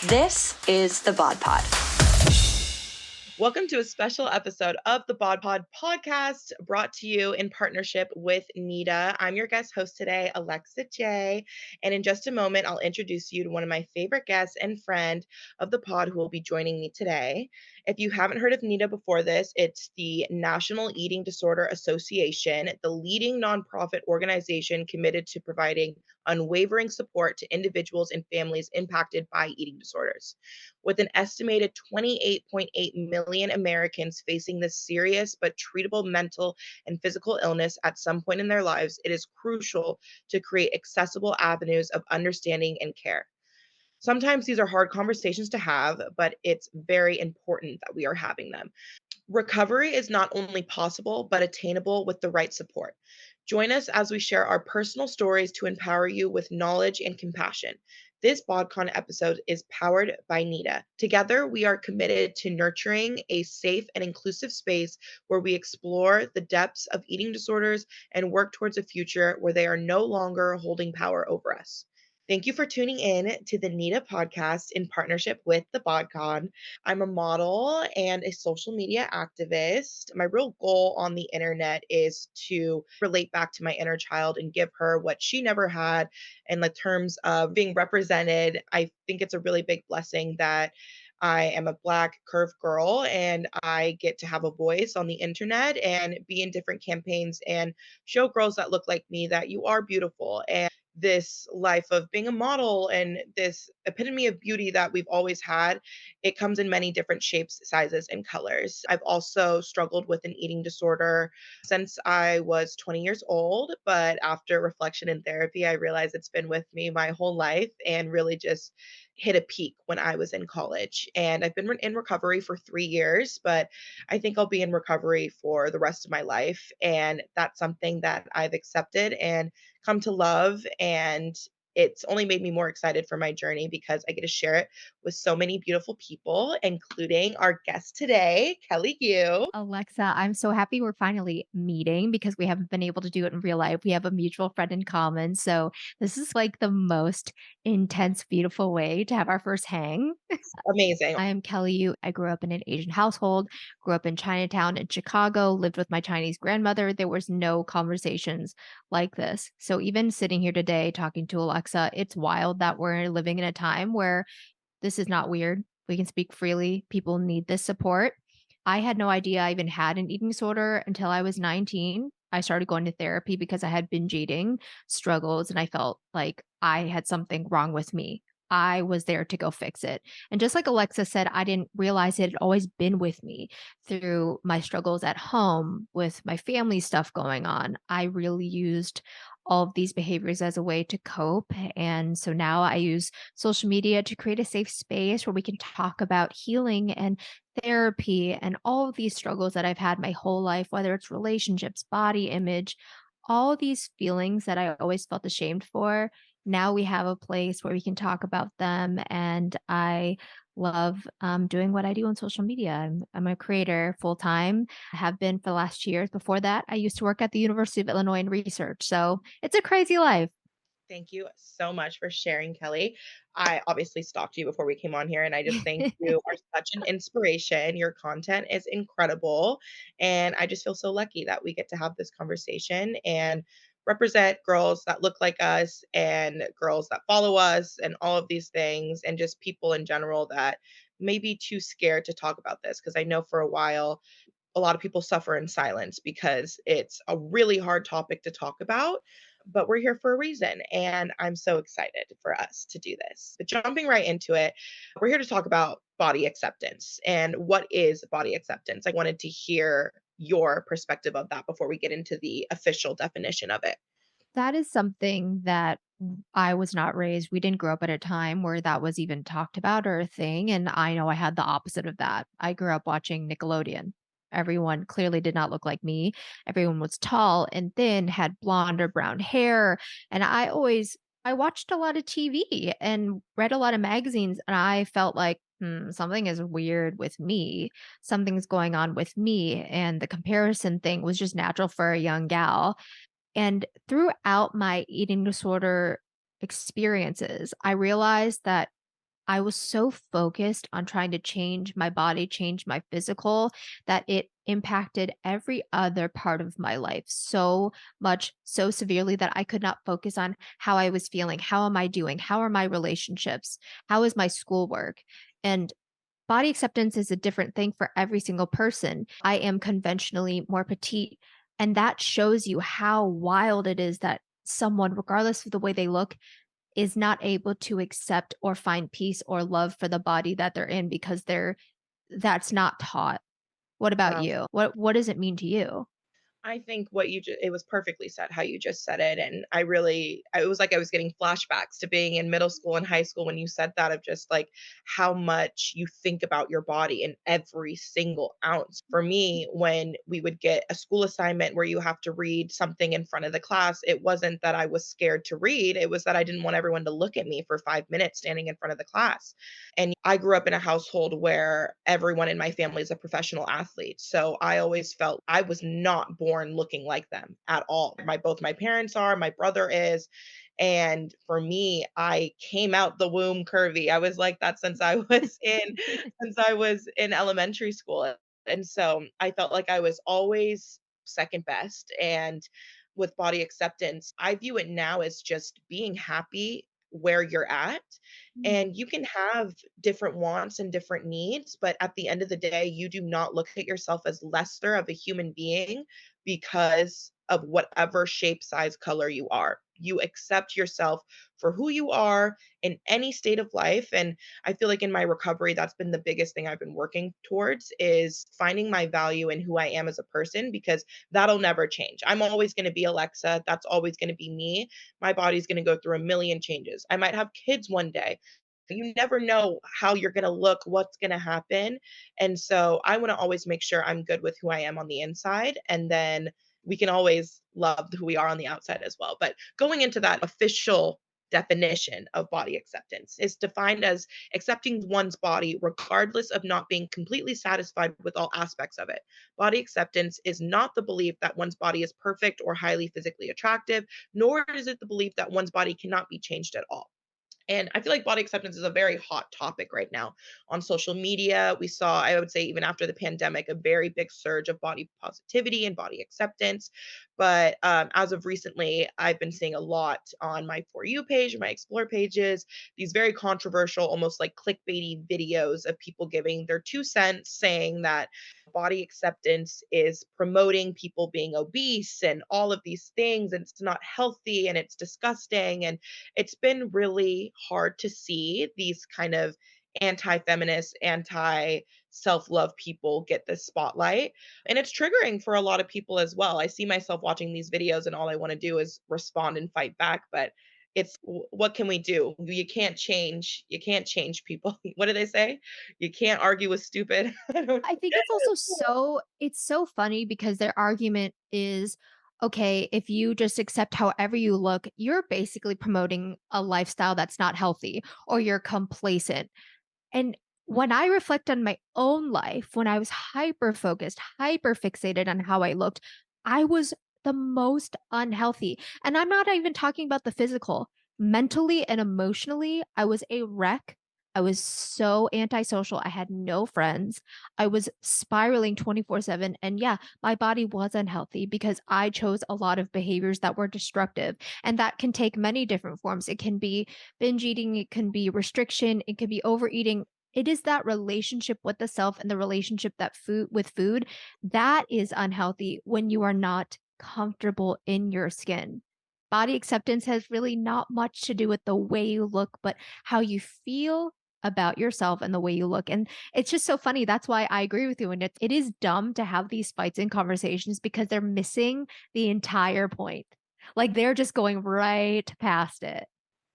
This is the Bod Pod. Welcome to a special episode of the BodPod podcast brought to you in partnership with NEDA. I'm your guest host today, Alexa J. And in just a moment, I'll introduce you to one of my favorite guests and friend of the pod who will be joining me today. If you haven't heard of NEDA before this, it's the National Eating Disorder Association, the leading nonprofit organization committed to providing unwavering support to individuals and families impacted by eating disorders. With an estimated 28.8 million Americans facing this serious but treatable mental and physical illness at some point in their lives, it is crucial to create accessible avenues of understanding and care. Sometimes these are hard conversations to have, but it's very important that we are having them. Recovery is not only possible, but attainable with the right support. Join us as we share our personal stories to empower you with knowledge and compassion. This BodCon episode is powered by NEDA. Together, we are committed to nurturing a safe and inclusive space where we explore the depths of eating disorders and work towards a future where they are no longer holding power over us. Thank you for tuning in to the NEDA podcast in partnership with the BodCon. I'm a model and a social media activist. My real goal on the internet is to relate back to my inner child and give her what she never had in the terms of being represented. I think it's a really big blessing that I am a Black curved girl and I get to have a voice on the internet and be in different campaigns and show girls that look like me that you are beautiful. And this life of being a model and this epitome of beauty that we've always had, it comes in many different shapes, sizes, and colors. I've also struggled with an eating disorder since I was 20 years old, but after reflection and therapy, I realized it's been with me my whole life and really just hit a peak when I was in college. And I've been in recovery for 3 years, but I think I'll be in recovery for the rest of my life. And that's something that I've accepted and come to love. And it's only made me more excited for my journey because I get to share it with so many beautiful people, including our guest today, Kelly Yu. Alexa, I'm so happy we're finally meeting because we haven't been able to do it in real life. We have a mutual friend in common. So this is like the most intense, beautiful way to have our first hang. Amazing. I am Kelly Yu. I grew up in an Asian household, grew up in Chinatown in Chicago, lived with my Chinese grandmother. There was no conversations like this. So even sitting here today talking to Alexa, it's wild that we're living in a time where this is not weird. We can speak freely. People need this support. I had no idea I even had an eating disorder until I was 19. I started going to therapy because I had binge eating struggles and I felt like I had something wrong with me. I was there to go fix it. And just like Alexa said, I didn't realize it had always been with me through my struggles at home with my family stuff going on. I really used all of these behaviors as a way to cope. And so now I use social media to create a safe space where we can talk about healing and therapy and all of these struggles that I've had my whole life, whether it's relationships, body image, all these feelings that I always felt ashamed for. Now we have a place where we can talk about them. And I love doing what I do on social media. I'm a creator full time. I have been for the last years. Before that, I used to work at the University of Illinois in research. So it's a crazy life. Thank you so much for sharing, Kelly. I obviously stalked you before we came on here, and I just think you are such an inspiration. Your content is incredible. And I just feel so lucky that we get to have this conversation and represent girls that look like us and girls that follow us and all of these things, and just people in general that may be too scared to talk about this. Because I know for a while, a lot of people suffer in silence because it's a really hard topic to talk about, but we're here for a reason. And I'm so excited for us to do this. But jumping right into it, we're here to talk about body acceptance and what is body acceptance. I wanted to hear your perspective of that before we get into the official definition of it. That is something that I was not raised. We didn't grow up at a time where that was even talked about or a thing. And I know I had the opposite of that. I grew up watching Nickelodeon. Everyone clearly did not look like me. Everyone was tall and thin, had blonde or brown hair. And I watched a lot of TV and read a lot of magazines. And I felt like, something is weird with me. Something's going on with me. And the comparison thing was just natural for a young gal. And throughout my eating disorder experiences, I realized that I was so focused on trying to change my body, change my physical, that it impacted every other part of my life so much, so severely that I could not focus on how I was feeling. How am I doing? How are my relationships? How is my schoolwork? And body acceptance is a different thing for every single person. I am conventionally more petite, and that shows you how wild it is that someone, regardless of the way they look, is not able to accept or find peace or love for the body that they're in because that's not taught. What about Wow. you? What does it mean to you? I think what you it was perfectly said how you just said it, and it was like I was getting flashbacks to being in middle school and high school when you said that, of just like how much you think about your body in every single ounce. For me, when we would get a school assignment where you have to read something in front of the class, it wasn't that I was scared to read, it was that I didn't want everyone to look at me for 5 minutes standing in front of the class. And I grew up in a household where everyone in my family is a professional athlete. So I always felt I was not born looking like them at all. Both my parents are, my brother is. And for me, I came out the womb curvy. I was like that since I was in elementary school. And so I felt like I was always second best. And with body acceptance, I view it now as just being happy where you're at, Mm. and you can have different wants and different needs, but at the end of the day, you do not look at yourself as lesser of a human being because of whatever shape, size, color you are. You accept yourself for who you are in any state of life. And I feel like in my recovery, that's been the biggest thing I've been working towards, is finding my value in who I am as a person, because that'll never change. I'm always going to be Alexa. That's always going to be me. My body's going to go through a million changes. I might have kids one day. You never know how you're going to look, what's going to happen. And so I want to always make sure I'm good with who I am on the inside. And then we can always love who we are on the outside as well. But going into that official definition of body acceptance is defined as accepting one's body regardless of not being completely satisfied with all aspects of it. Body acceptance is not the belief that one's body is perfect or highly physically attractive, nor is it the belief that one's body cannot be changed at all. And I feel like body acceptance is a very hot topic right now on social media. We saw, I would say, even after the pandemic, a very big surge of body positivity and body acceptance. But as of recently, I've been seeing a lot on my For You page, my Explore pages, these very controversial, almost like clickbaity videos of people giving their 2 cents, saying that body acceptance is promoting people being obese and all of these things, and it's not healthy and it's disgusting. And it's been really hard to see these kind of anti-feminist, anti-self-love people get this spotlight. And it's triggering for a lot of people as well. I see myself watching these videos and all I want to do is respond and fight back, but what can we do? You can't change people. What do they say? You can't argue with stupid. I don't I think it's also it's so funny because their argument is, okay, if you just accept however you look, you're basically promoting a lifestyle that's not healthy or you're complacent. And when I reflect on my own life, when I was hyper focused, hyper fixated on how I looked, I was the most unhealthy. And I'm not even talking about the physical. Mentally and emotionally, I was a wreck. I was so antisocial. I had no friends. I was spiraling 24/7. And yeah, my body was unhealthy because I chose a lot of behaviors that were destructive. And that can take many different forms. It can be binge eating, it can be restriction, it can be overeating. It is that relationship with the self and the relationship that food that is unhealthy when you are not comfortable in your skin. Body acceptance has really not much to do with the way you look, but how you feel about yourself and the way you look. And it's just so funny. That's why I agree with you. And it is dumb to have these fights and conversations because they're missing the entire point. Like they're just going right past it.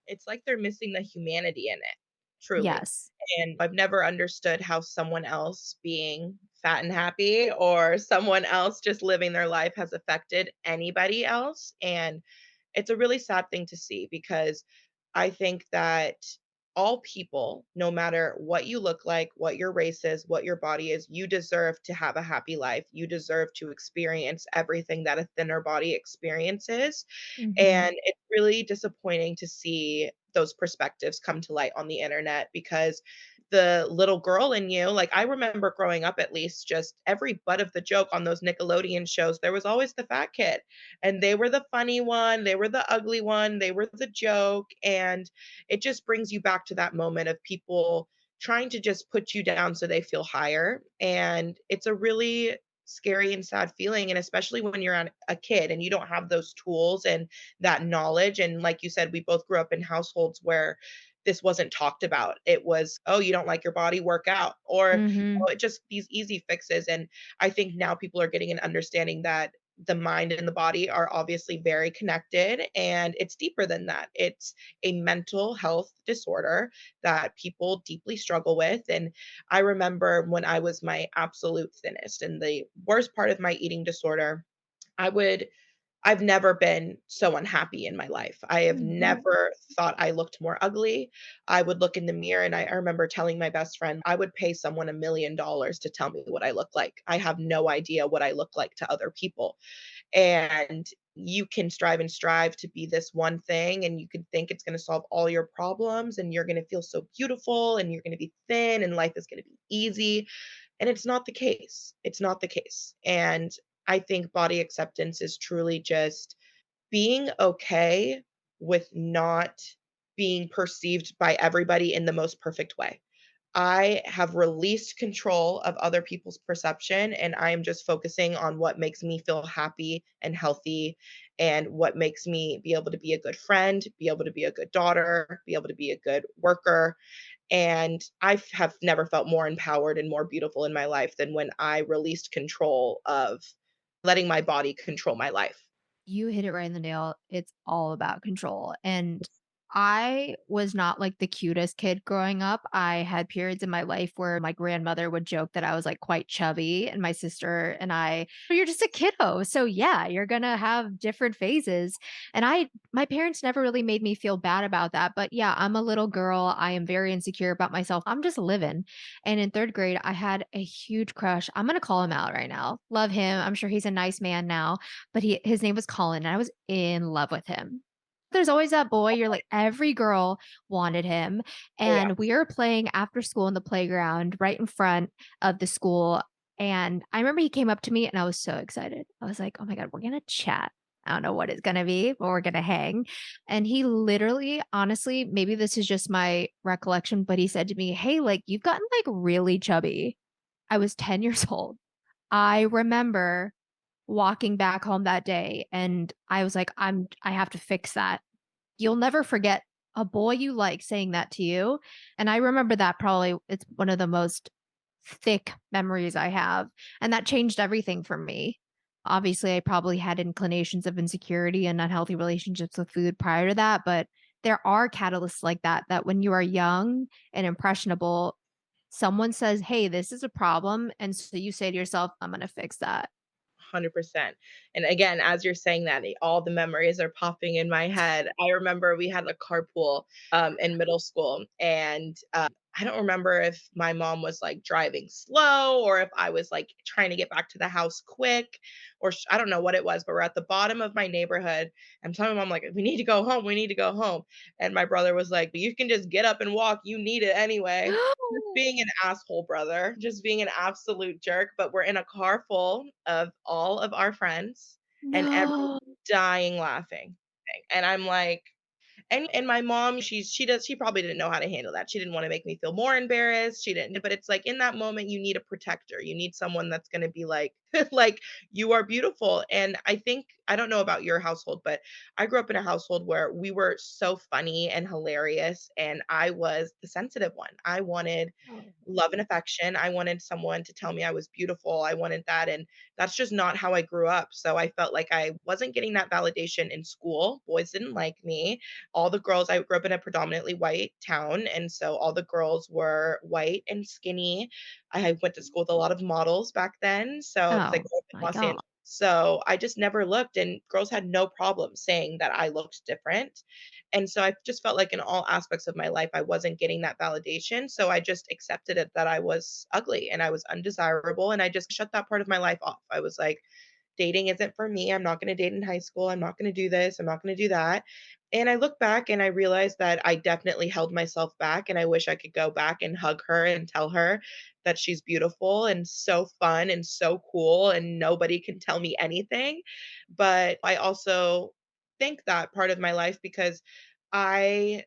It's like they're missing the humanity in it, truly. Yes. And I've never understood how someone else being fat and happy or someone else just living their life has affected anybody else. And it's a really sad thing to see, because I think that all people, no matter what you look like, what your race is, what your body is, you deserve to have a happy life. You deserve to experience everything that a thinner body experiences. Mhm. And it's really disappointing to see those perspectives come to light on the internet because the little girl in you, like I remember growing up at least, just every butt of the joke on those Nickelodeon shows, there was always the fat kid. And they were the funny one, they were the ugly one, they were the joke. And it just brings you back to that moment of people trying to just put you down so they feel higher. And it's a really scary and sad feeling. And especially when you're a kid and you don't have those tools and that knowledge. And like you said, we both grew up in households where this wasn't talked about. It was, oh, you don't like your body, work out, or Mhm. oh, it just these easy fixes. And I think now people are getting an understanding that the mind and the body are obviously very connected and it's deeper than that. It's a mental health disorder that people deeply struggle with. And I remember when I was my absolute thinnest and the worst part of my eating disorder, I would I've never been so unhappy in my life. I have Mhm. never thought I looked more ugly. I would look in the mirror and I remember telling my best friend, I would pay someone $1,000,000 to tell me what I look like. I have no idea what I look like to other people. And you can strive and strive to be this one thing, and you could think it's going to solve all your problems, and you're going to feel so beautiful, and you're going to be thin, and life is going to be easy. And it's not the case. It's not the case. And I think body acceptance is truly just being okay with not being perceived by everybody in the most perfect way. I have released control of other people's perception and I am just focusing on what makes me feel happy and healthy and what makes me be able to be a good friend, be able to be a good daughter, be able to be a good worker. And have never felt more empowered and more beautiful in my life than when I released control of letting my body control my life. You hit it right in the nail. It's all about control. And I was not like the cutest kid growing up. I had periods in my life where my grandmother would joke that I was like quite chubby, and my sister and I, "Well, you're just a kiddo. So yeah, you're gonna have different phases." And my parents never really made me feel bad about that. But yeah, I'm a little girl. I am very insecure about myself. I'm just living. And in third grade, I had a huge crush. I'm gonna call him out right now. Love him. I'm sure he's a nice man now, but his name was Colin, and I was in love with him. There's always that boy, you're like every girl wanted him, Oh, yeah. and we were playing after school in the playground right in front of the school, and I remember he came up to me, and I was so excited. I was like, "Oh my god, we're gonna chat." I don't know what it's gonna be, but we're gonna hang, and he literally honestly, maybe this is just my recollection, but he said to me, "Hey, like, you've gotten, like, really chubby." I was 10 years old. I remember walking back home that day and I was like, I have to fix that. You'll never forget a boy you like saying that to you. And I remember that probably it's one of the most thick memories I have. And that changed everything for me. Obviously, I probably had inclinations of insecurity and unhealthy relationships with food prior to that, but there are catalysts like that, that when you are young and impressionable, someone says, "Hey, this is a problem." And so you say to yourself, "I'm going to fix that." 100%. And again, as you're saying that, all the memories are popping in my head. I remember we had a carpool in middle school, and I don't remember if my mom was like driving slow or if I was like trying to get back to the house quick, or I don't know what it was, but we're at the bottom of my neighborhood. I'm telling my mom, like, we need to go home. We need to go home. And my brother was like, you can just get up and walk. You need it anyway. Just being an asshole brother, just being an absolute jerk, but we're in a car full of all of our friends and everyone's No. dying laughing. And I'm like, and my mom, she probably didn't know how to handle that. She didn't want to make me feel more embarrassed. She didn't, but it's like in that moment you need a protector. You need someone that's going to be like like you are beautiful. And I think I don't know about your household, but I grew up in a household where we were so funny and hilarious and I was the sensitive one. I wanted Oh. love and affection. I wanted someone to tell me I was beautiful. I wanted that. And that's just not how I grew up. So I felt like I wasn't getting that validation in school. Boys didn't like me. All the girls, I grew up in a predominantly white town. And so all the girls were white and skinny. I went to school with a lot of models back then. So, because I Oh grew up in my Los god. Angeles. So I just never looked, and girls had no problem saying that I looked different. And so I just felt like in all aspects of my life, I wasn't getting that validation. So I just accepted it that I was ugly and I was undesirable. And I just shut that part of my life off. I was like, dating isn't for me. I'm not going to date in high school. I'm not going to do this. I'm not going to do that. And I look back and I realize that I definitely held myself back. And I wish I could go back and hug her and tell her that she's beautiful and so fun and so cool and nobody can tell me anything. But I also think that part of my life because I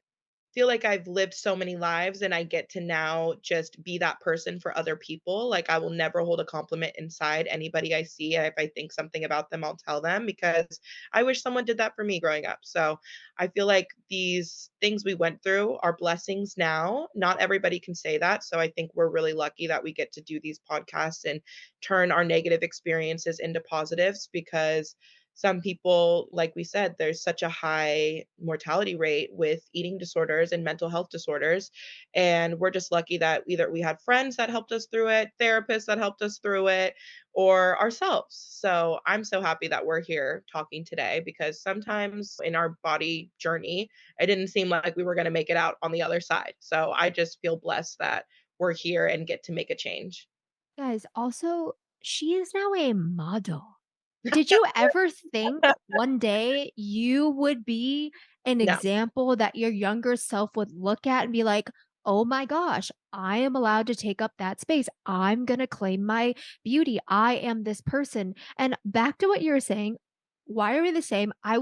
feel like I've lived so many lives and I get to now just be that person for other people. Like I will never hold a compliment inside anybody I see. If I think something about them, I'll tell them because I wish someone did that for me growing up. So I feel like these things we went through are blessings now. Not everybody can say that. So I think we're really lucky that we get to do these podcasts and turn our negative experiences into positives because some people, like we said, there's such a high mortality rate with eating disorders and mental health disorders. And we're just lucky that either we had friends that helped us through it, therapists that helped us through it, or ourselves. So I'm so happy that we're here talking today because sometimes in our body journey, it didn't seem like we were going to make it out on the other side. So I just feel blessed that we're here and get to make a change. Guys, also, she is now a model. Did you ever think one day you would be an No. example that your younger self would look at and be like, "Oh my gosh, I am allowed to take up that space. I'm gonna claim my beauty. I am this person." And back to what you were saying, why are we the same? I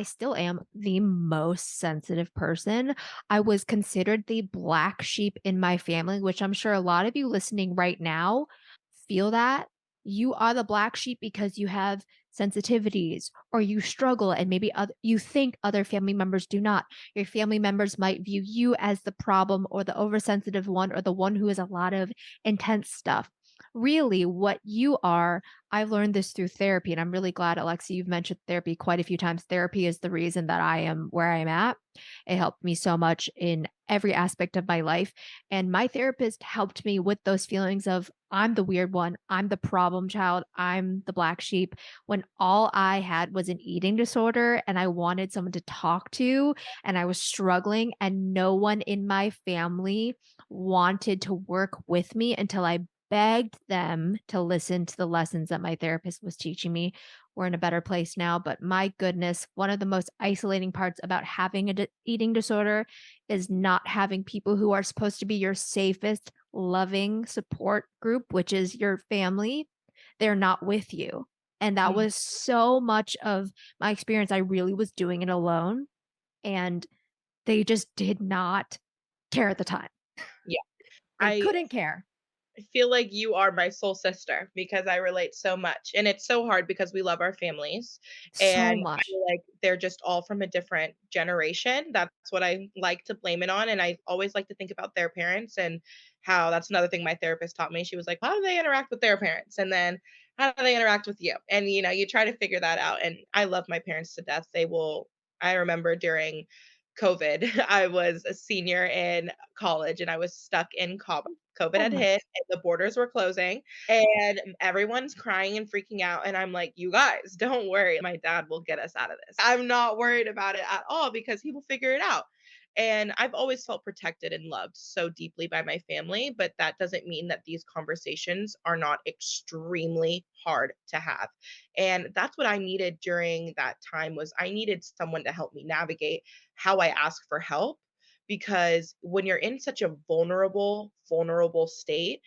still am the most sensitive person. I was considered the black sheep in my family, which I'm sure a lot of you listening right now feel that. You are the black sheep because you have sensitivities or you struggle and maybe you think other family members do not. Your family members might view you as the problem or the oversensitive one or the one who has a lot of intense stuff. Really, what you are, I've learned this through therapy, and I'm really glad, Alexa, you've mentioned therapy quite a few times. Therapy is the reason that I am where I am at. It helped me so much in every aspect of my life. And my therapist helped me with those feelings of I'm the weird one, I'm the problem child, I'm the black sheep, when all I had was an eating disorder and I wanted someone to talk to and I was struggling and no one in my family wanted to work with me until I begged them to listen to the lessons that my therapist was teaching me. We're in a better place now, but my goodness, one of the most isolating parts about having an eating disorder is not having people who are supposed to be your safest, loving support group, which is your family. They're not with you. And that Mhm. was so much of my experience. I really was doing it alone, and they just did not care at the time. Yeah. They I couldn't care I feel like you are my soul sister because I relate so much. And it's so hard because we love our families so and I much. feel like they're just all from a different generation. That's what I like to blame it on. And I always like to think about their parents and how that's another thing my therapist taught me. She was like, how do they interact with their parents? And then how do they interact with you? And you try to figure that out. And I love my parents to death. I remember during COVID, I was a senior in college and I was stuck in Cabo. COVID Oh had my hit and the borders were closing and everyone's crying and freaking out. And I'm like, you guys, don't worry. My dad will get us out of this. I'm not worried about it at all because he will figure it out. And I've always felt protected and loved so deeply by my family, but that doesn't mean that these conversations are not extremely hard to have. And that's what I needed during that time was I needed someone to help me navigate how I ask for help because when you're in such a vulnerable state,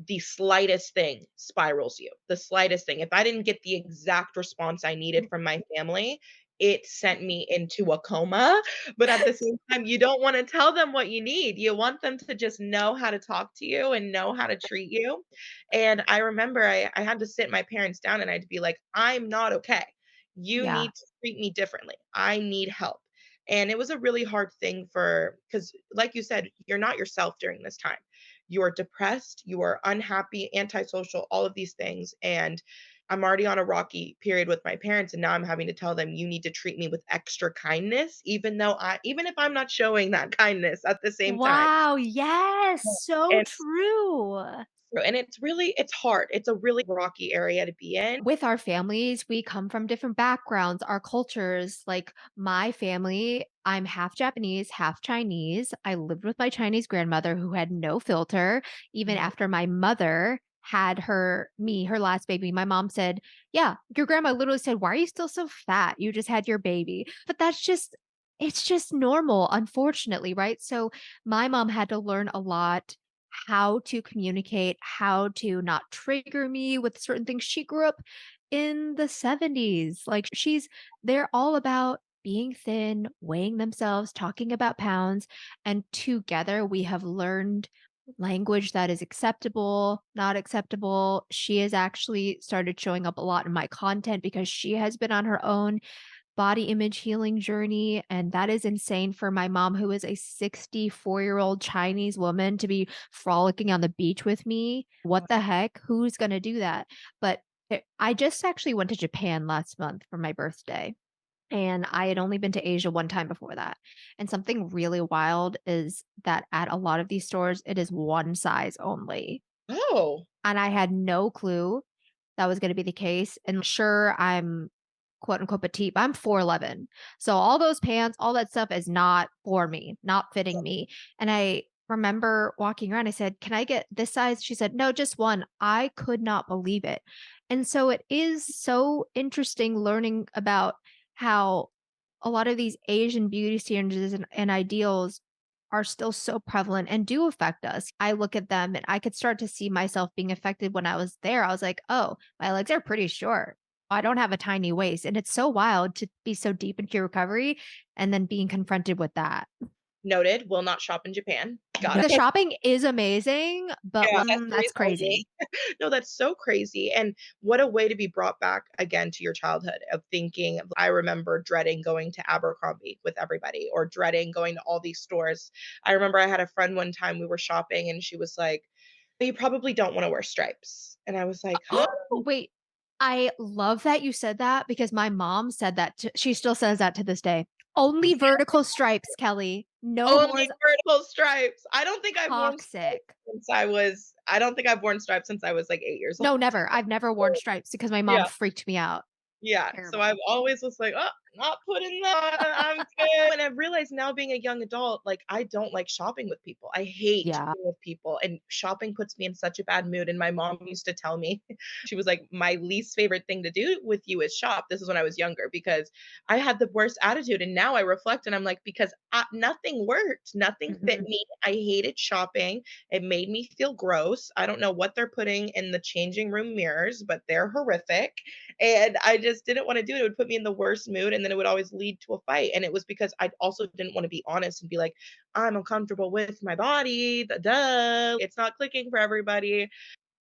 the slightest thing spirals you. The slightest thing. If I didn't get the exact response I needed from my family, it sent me into a coma. But at the same time, you don't want to tell them what you need. You want them to just know how to talk to you and know how to treat you. And I remember I had to sit my parents down and I had to be like, I'm not okay. You yeah. need to treat me differently. I need help. And it was a really hard thing because, like you said, you're not yourself during this time. You are depressed, you are unhappy, antisocial, all of these things. And I'm already on a rocky period with my parents. And now I'm having to tell them, you need to treat me with extra kindness, even if I'm not showing that kindness at the same time. Wow, yes, Yeah. so And, true. it's hard. It's a really rocky area to be in. With our families, we come from different backgrounds, our cultures. Like my family, I'm half Japanese, half Chinese. I lived with my Chinese grandmother who had no filter, even Mhm. after my mother had her last baby, my mom said, "Yeah, your grandma literally said, 'Why are you still so fat? You just had your baby.'" But it's just normal, unfortunately, right? So my mom had to learn a lot how to communicate, how to not trigger me with certain things. She grew up in the 70s. Like they're all about being thin, weighing themselves, talking about pounds. And together we have learned language that is acceptable, not acceptable. She has actually started showing up a lot in my content because she has been on her own body image healing journey. And that is insane for my mom, who is a 64-year-old Chinese woman, to be frolicking on the beach with me. What the heck? Who's going to do that? But I just actually went to Japan last month for my birthday. And I had only been to Asia one time before that. And something really wild is that at a lot of these stores, it is one size only. Oh, And I had no clue that was gonna be the case, and sure, I'm quote unquote petite, but I'm 4'11". So all those pants, all that stuff is not for me, not fitting me. And I remember walking around, I said, "Can I get this size?" She said, "No, just one." I could not believe it. And so it is so interesting learning about how a lot of these Asian beauty standards and ideals are still so prevalent and do affect us. I look at them and I could start to see myself being affected when I was there. I was like, "Oh, my legs are pretty short. I don't have a tiny waist." And it's so wild to be so deep into your recovery and then being confronted with that. noted. Will not shop in Japan. Got The it. shopping is amazing, but Yeah, that's accessories only. crazy. No, that's so crazy. And what a way to be brought back again to your childhood of thinking. I remember dreading going to Abercrombie with everybody or dreading going to all these stores. I remember I had a friend one time, we were shopping and she was like, "You probably don't want to wear stripes." And I was like, "Huh?" Wait, I love that you said that because my mom said that she still says that to this day. Only vertical stripes, Kelly. No Only horiz vertical stripes. toxic. I don't think I've worn stripes since I was like 8 years old. No, never. I've never worn stripes because my mom Yeah. freaked me out. Yeah, so I've Terrible. always was like, "Oh, not putting that on, I'm good." And I've realized now being a young adult, like, I don't like shopping with people. I hate Yeah. being with people, and shopping puts me in such a bad mood, and my mom used to tell me, she was like, "My least favorite thing to do with you is shop." This is when I was younger because I had the worst attitude, and now I reflect and I'm like, "Because, nothing worked, nothing fit Mhm. me." I hated shopping. It made me feel gross. I don't know what they're putting in the changing room mirrors, but they're horrific. And I just didn't wanna do it. It would put me in the worst mood, and then it would always lead to a fight, and it was because I also didn't wanna be honest and be like, "I'm uncomfortable with my body, the duh, it's not clicking for everybody."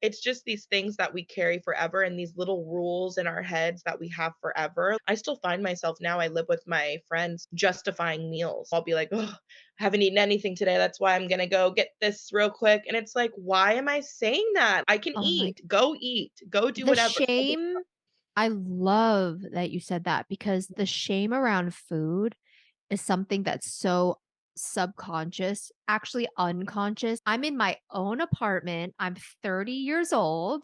It's just these things that we carry forever and these little rules in our heads that we have forever. I still find myself now, I live with my friends justifying meals. I'll be like, "Oh, I haven't eaten anything today. That's why I'm gonna go get this real quick." And it's like, why am I saying that? I can Oh my eat, go do the whatever. shame I love that you said that because the shame around food is something that's so subconscious, actually unconscious. I'm in my own apartment. I'm 30 years old.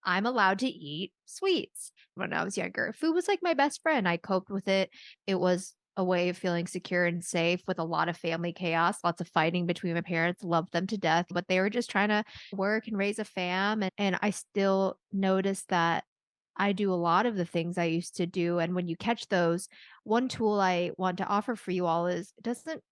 I'm allowed to eat sweets. When I was younger, food was like my best friend. I coped with it. It was a way of feeling secure and safe with a lot of family chaos, lots of fighting between my parents, loved them to death, but they were just trying to work and raise a fam. And I still notice that I do a lot of the things I used to do. And when you catch those, one tool I want to offer for you all is it doesn't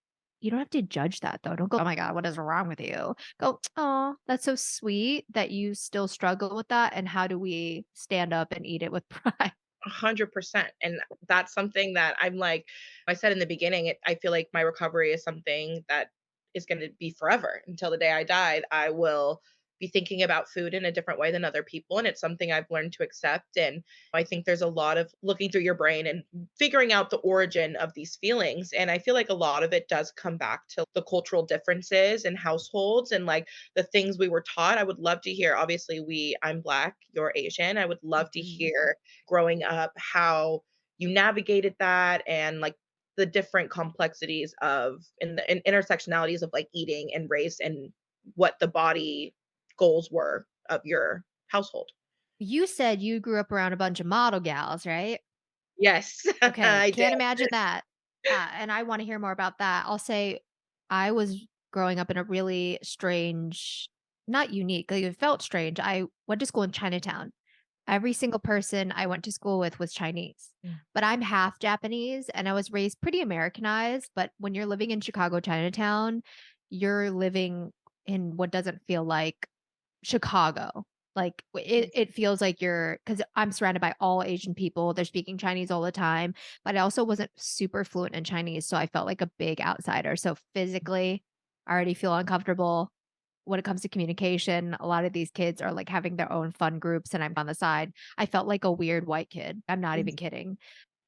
you don't have to judge that though. Don't go, "Oh my God, what is wrong with you?" Go, "Oh, that's so sweet that you still struggle with that. And how do we stand up and eat it with pride?" 100%. And that's something that I'm like, I said in the beginning, I feel like my recovery is something that is going to be forever until the day I died. I will be thinking about food in a different way than other people. And it's something I've learned to accept. And I think there's a lot of looking through your brain and figuring out the origin of these feelings. And I feel like a lot of it does come back to the cultural differences in households and like the things we were taught. I would love to hear, obviously, I'm Black, you're Asian. I would love to Mhm. hear growing up, how you navigated that and like the different complexities of and intersectionalities of like eating and race and what the body goals were of your household. You said you grew up around a bunch of model gals, right? Yes, Okay, I did. can't imagine that. And I want to hear more about that. I'll say I was growing up in a really strange not unique, like, it felt strange. I went to school in Chinatown. Every single person I went to school with was Chinese, Mm. but I'm half Japanese and I was raised pretty Americanized, but when you're living in Chicago, Chinatown, you're living in what doesn't feel like Chicago. Like, it feels like you're, because 'cause I'm surrounded by all Asian people, they're speaking Chinese all the time, but I also wasn't super fluent in Chinese, so I felt like a big outsider. So physically, I already feel uncomfortable. When it comes to communication, a lot of these kids are, like, having their own fun groups, and I'm on the side. I felt like a weird white kid. I'm not even kidding.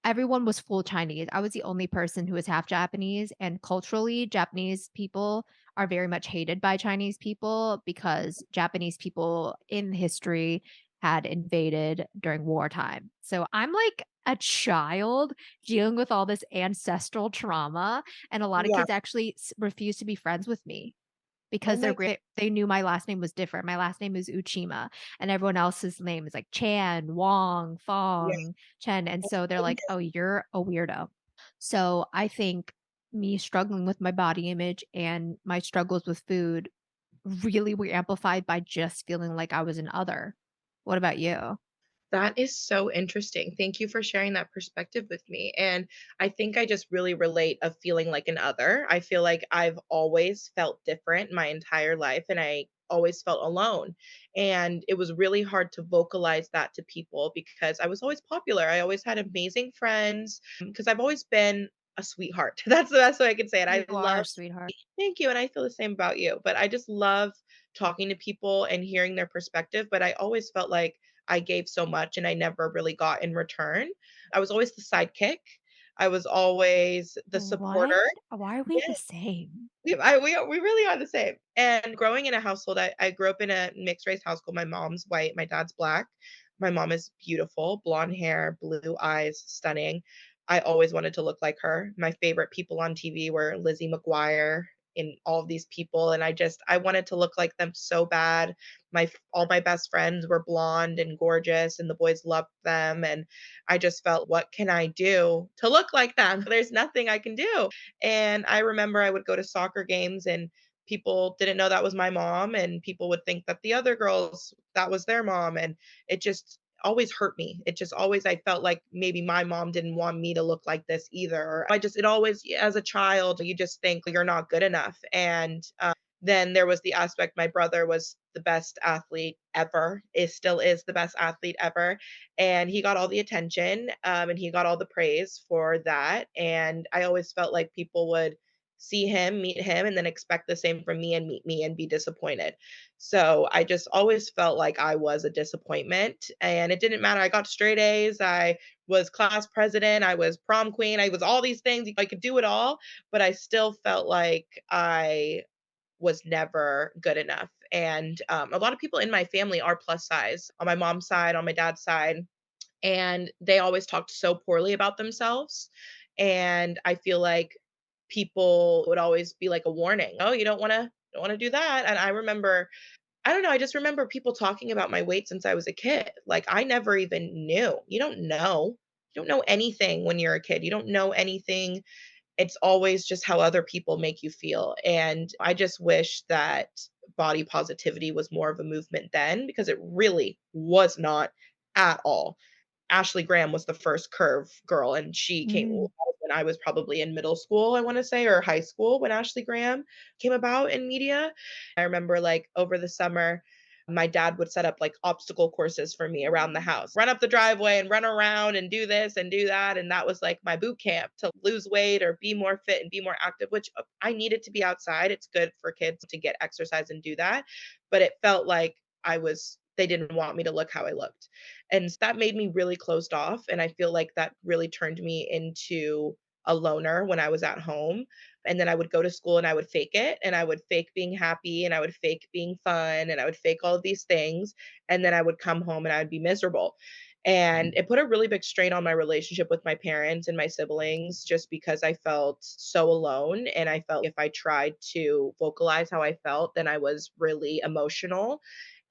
Everyone was full Chinese. I was the only person who was half Japanese, and culturally, Japanese people are very much hated by Chinese people because Japanese people in history had invaded during wartime. So I'm like a child dealing with all this ancestral trauma, and a lot of Yeah. kids actually refuse to be friends with me Oh because my they knew my last name was different. My last name is Uchima, and everyone else's name is like Chan, Wong, yeah. Fong, Chen, and so they're like, "Oh, you're a weirdo." So, I think me struggling with my body image and my struggles with food really were amplified by just feeling like I was an other. What about you? That is so interesting. Thank you for sharing that perspective with me. And I think I just really relate of feeling like an other. I feel like I've always felt different my entire life and I always felt alone. And it was really hard to vocalize that to people because I was always popular. I always had amazing friends because I've always been a sweetheart. That's the best way I can say it. I You are love a sweetheart. Thank you, and I feel the same about you, but I just love talking to people and hearing their perspective, but I always felt like I gave so much and I never really got in return. I was always the sidekick. I was always the What? supporter. Why are we the Yeah, same? we really are the same. And growing in a household, I grew up in a mixed race household. My mom's white, my dad's black. My mom is beautiful, blonde hair, blue eyes, stunning. I always wanted to look like her. My favorite people on TV were Lizzie McGuire and all of these people, and I wanted to look like them so bad. All my best friends were blonde and gorgeous, and the boys loved them. And I just felt, what can I do to look like them? There's nothing I can do. And I remember I would go to soccer games and people didn't know that was my mom and people would think that the other girls that was their mom and it just always hurt me. It just always I felt like maybe my mom didn't want me to look like this either. Or I just it always as a child you just think you're not good enough. And then there was the aspect my brother was the best athlete ever, is still is the best athlete ever, and he got all the attention, and he got all the praise for that. And I always felt like people would see him, meet him, and then expect the same from me and meet me and be disappointed. So I just always felt like I was a disappointment, and it didn't matter. I got straight A's. I was class president. I was prom queen. I was all these things. I could do it all, but I still felt like I was never good enough. And a lot of people in my family are plus size on my mom's side, on my dad's side, and they always talked so poorly about themselves. And I feel like people would always be like a warning. Oh, you don't want to do that. And I remember, I don't know, I just remember people talking about my weight since I was a kid. Like I never even knew. You don't know. You don't know anything when you're a kid. You don't know anything. It's always just how other people make you feel. And I just wish that body positivity was more of a movement then because it really was not at all. Ashley Graham was the first curve girl, and she came Mm. when I was probably in middle school, I wanna say, or high school when Ashley Graham came about in media. I remember, like, over the summer, my dad would set up, like, obstacle courses for me around the house. Run up the driveway and run around and do this and do that, and that was, like, my boot camp to lose weight or be more fit and be more active, which, I needed to be outside. It's good for kids to get exercise and do that, but it felt like they didn't want me to look how I looked. And that made me really closed off, and I feel like that really turned me into a loner when I was at home. And then I would go to school and I would fake it, and I would fake being happy, and I would fake being fun, and I would fake all of these things, and then I would come home and I would be miserable. And it put a really big strain on my relationship with my parents and my siblings just because I felt so alone, and I felt if I tried to vocalize how I felt, then I was really emotional,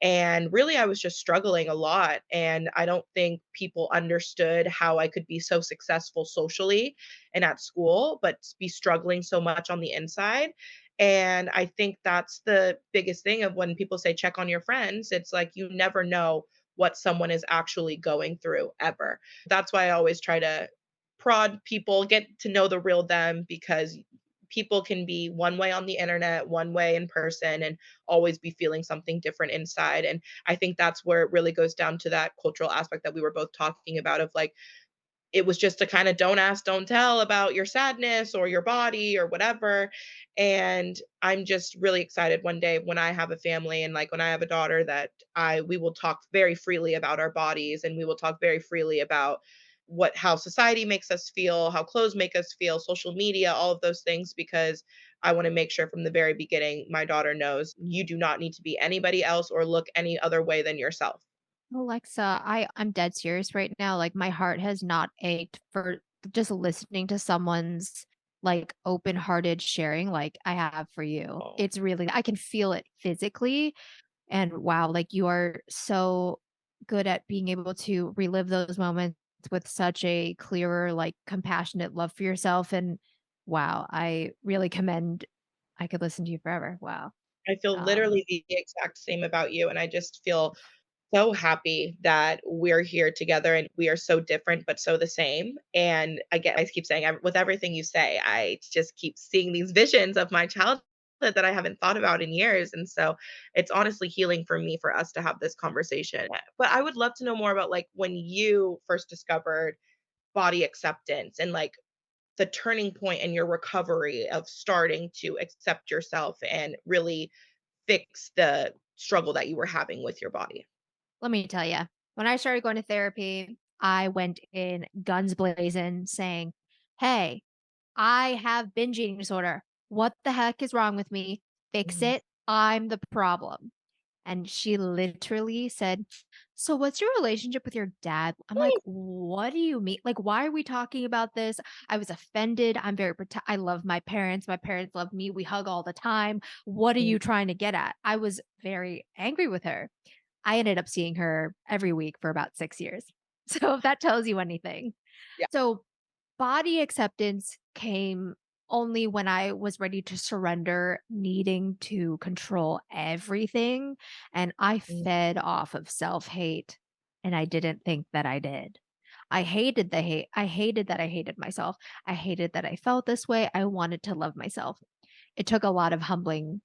and really, I was just struggling a lot. And I don't think people understood how I could be so successful socially and at school, but be struggling so much on the inside. And I think that's the biggest thing of when people say check on your friends, it's like you never know what someone is actually going through ever. That's why I always try to prod people, get to know the real them, because people can be one way on the internet, one way in person, and always be feeling something different inside. And I think that's where it really goes down to that cultural aspect that we were both talking about of like, it was just a kind of don't ask, don't tell about your sadness or your body or whatever. And I'm just really excited one day when I have a family and like when I have a daughter that I we will talk very freely about our bodies, and we will talk very freely about what how society makes us feel, how clothes make us feel, social media, all of those things, because I want to make sure from the very beginning my daughter knows you do not need to be anybody else or look any other way than yourself. Alexa, I'm dead serious right now. Like my heart has not ached for just listening to someone's like open-hearted sharing like I have for you. Oh, It's really I can feel it physically. And wow, like you are so good at being able to relive those moments with such a clearer, like compassionate love for yourself. And wow, I really commend I could listen to you forever. Wow. I feel Um, literally the exact same about you, and I just feel so happy that we're here together and we are so different but so the same. And again, I keep saying with everything you say, I just keep seeing these visions of my childhood that I haven't thought about in years. And so it's honestly healing for me for us to have this conversation. But I would love to know more about like when you first discovered body acceptance and like the turning point in your recovery of starting to accept yourself and really fix the struggle that you were having with your body. Let me tell you, when I started going to therapy, I went in guns blazing saying, "Hey, I have binge eating disorder. What the heck is wrong with me? Fix Mhm. it. I'm the problem." And she literally said, "So what's your relationship with your dad?" I'm like, "What do you mean? Like, why are we talking about this?" I was offended. I'm very I love my parents. My parents love me. We hug all the time. What are Mhm. you trying to get at? I was very angry with her. I ended up seeing her every week for about 6 years. So if that tells you anything. Yeah. So body acceptance came only when I was ready to surrender needing to control everything, and I Mm, fed off of self-hate, and I didn't think that I did. I hated the hate. I hated that I hated myself. I hated that I felt this way. I wanted to love myself. It took a lot of humbling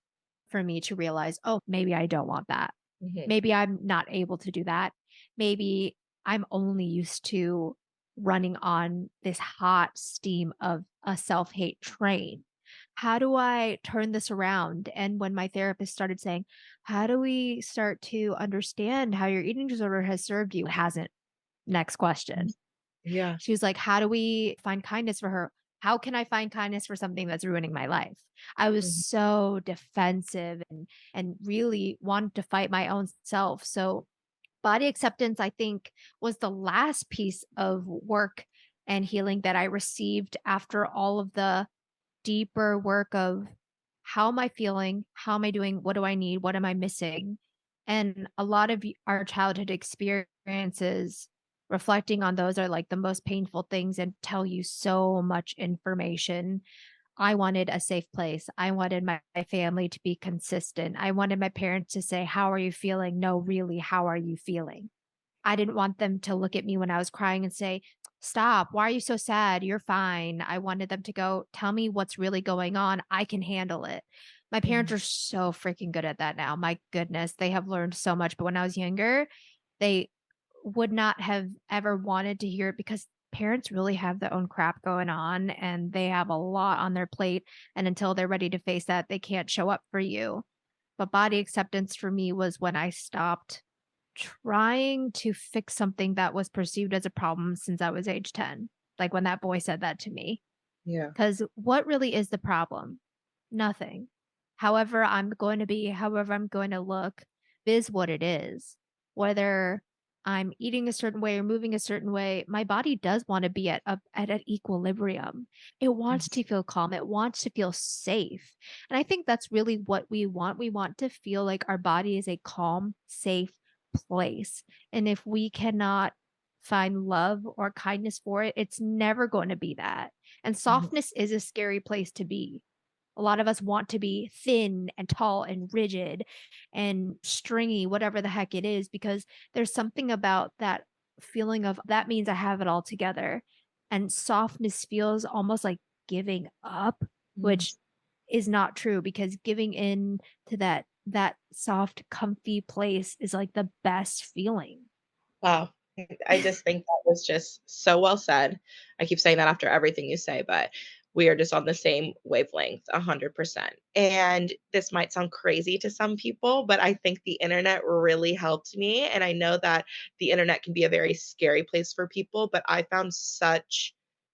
for me to realize, "Oh, maybe I don't want that." mhm, Maybe I'm not able to do that. Maybe I'm only used to running on this hot steam of a self-hate train. How do I turn this around? And when my therapist started saying, "How do we start to understand how your eating disorder has served you?" It hasn't. Next mhm. question. Yeah. She was like, "How do we find kindness for her?" How can I find kindness for something that's ruining my life? I was Mhm, so defensive and really wanted to fight my own self. So body acceptance, I think, was the last piece of work and healing that I received after all of the deeper work of how am I feeling? How am I doing? What do I need? What am I missing? And a lot of our childhood experiences, reflecting on those are like the most painful things and tell you so much information. I wanted a safe place. I wanted my family to be consistent. I wanted my parents to say, "How are you feeling?" No, really, how are you feeling? I didn't want them to look at me when I was crying and say, "Stop. Why are you so sad? You're fine." I wanted them to go, "Tell me what's really going on. I can handle it." My parents mhm, are so freaking good at that now. My goodness, they have learned so much. But when I was younger, they would not have ever wanted to hear it because parents really have their own crap going on and they have a lot on their plate. And until they're ready to face that, they can't show up for you. But body acceptance for me was when I stopped trying to fix something that was perceived as a problem since I was age 10, like when that boy said that to me. yeah. Because what really is the problem? Nothing. However I'm going to be, however I'm going to look is what it is. Whether I'm eating a certain way or moving a certain way, my body does want to be at an equilibrium. It Mhm, wants to feel calm. It wants to feel safe. And I think that's really what we want. We want to feel like our body is a calm, safe place. And if we cannot find love or kindness for it, it's never going to be that. And mhm. softness is a scary place to be. A lot of us want to be thin and tall and rigid and stringy, whatever the heck it is, because there's something about that feeling of that means I have it all together. And softness feels almost like giving up, Mm. which is not true because giving in to that soft, comfy place is like the best feeling. Wow. I just think that was just so well said. I keep saying that after everything you say, but we are just on the same wavelength 100%. And this might sound crazy to some people, but I think the internet really helped me. And I know that the internet can be a very scary place for people, but I found such